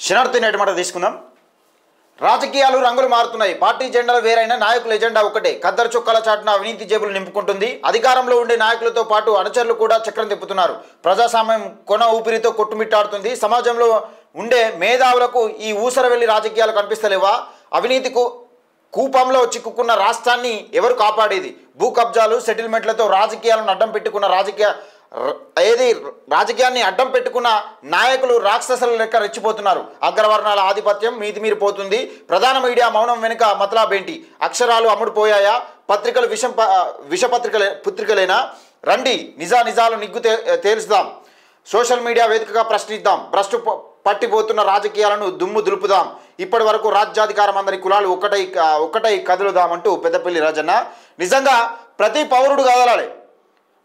శనార్థి నేటి మాట తీసుకుందాం. రాజకీయాలు రంగులు మారుతున్నాయి. పార్టీ జెండాలు వేరైన నాయకుల ఎజెండా ఒకటే. ఖద్దరు చొక్కాల చాటున అవినీతి జేబులు నింపుకుంటుంది. అధికారంలో ఉండే నాయకులతో పాటు అనుచరులు కూడా చక్రం తిప్పుతున్నారు. ప్రజాస్వామ్యం కొన ఊపిరితో కొట్టుమిట్టాడుతుంది. సమాజంలో ఉండే మేధావులకు ఈ ఊసరవెల్లి రాజకీయాలు కనిపిస్తలేవా? అవినీతికు కూపంలో చిక్కుకున్న రాష్ట్రాన్ని ఎవరు కాపాడేది? భూ కబ్జాలు, సెటిల్మెంట్లతో రాజకీయాలను అడ్డం పెట్టుకున్న రాజకీయాన్ని అడ్డం పెట్టుకున్న నాయకులు రాక్షసుల లెక్క రెచ్చిపోతున్నారు. అగ్రవర్ణాల ఆధిపత్యం మీరిపోతుంది. ప్రధాన మీడియా మౌనం వెనుక మతలాబేంటి? అక్షరాలు అమ్ముడుపోయాయా? పత్రికలు పుత్రికలేనా? రండి నిజాలు నిగ్గు తేల్చుదాం. సోషల్ మీడియా వేదికగా ప్రశ్నిద్దాం. భ్రష్టు పట్టిపోతున్న రాజకీయాలను దుమ్ము దులుపుదాం. ఇప్పటి వరకు రాజ్యాధికారం అందరి కులాలు ఒక్కటై కదులుదామంటూ పెద్దపల్లి రాజన్న. నిజంగా ప్రతి పౌరుడు కదలాలి.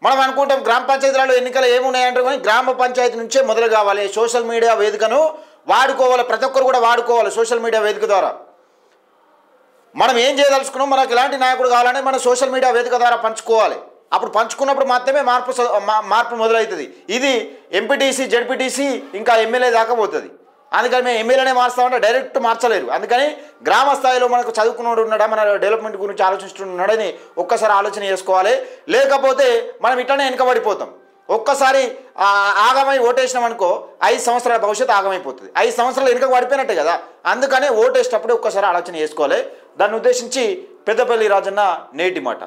మనం అనుకుంటాం గ్రామ పంచాయతీలలో ఎన్నికలు ఏమున్నాయంటారు, కానీ గ్రామ పంచాయతీ నుంచే మొదలు కావాలి. సోషల్ మీడియా వేదికను వాడుకోవాలి. ప్రతి ఒక్కరు కూడా వాడుకోవాలి. సోషల్ మీడియా వేదిక ద్వారా మనం ఏం చేయదలుచుకున్నాం, మనకు ఎలాంటి నాయకుడు కావాలని మనం సోషల్ మీడియా వేదిక ద్వారా పంచుకోవాలి. అప్పుడు పంచుకున్నప్పుడు మాత్రమే మార్పు మొదలవుతుంది. ఇది ఎంపీటీసీ, జెడ్పీటీసీ ఇంకా ఎమ్మెల్యే దాకా పోతుంది. అందుకని మేము ఎమ్మెల్యేనే మారుస్తామంటే డైరెక్ట్ మార్చలేరు. అందుకని గ్రామ స్థాయిలో మనకు చదువుకున్నాడు ఉన్నాడా, మన డెవలప్మెంట్ గురించి ఆలోచిస్తున్నాడని ఒక్కసారి ఆలోచన చేసుకోవాలి. లేకపోతే మనం ఇట్లనే వెనుకబడిపోతాం. ఒక్కసారి ఆగమై ఓటేసినాం అనుకో 5 సంవత్సరాల భవిష్యత్తు ఆగమైపోతుంది. 5 సంవత్సరాలు వెనుక పడిపోయినట్టే కదా. అందుకనే ఓటేసేటప్పుడే ఒక్కసారి ఆలోచన చేసుకోవాలి. దాన్ని ఉద్దేశించి పెద్దపల్లి రాజన్న నేటి మాట.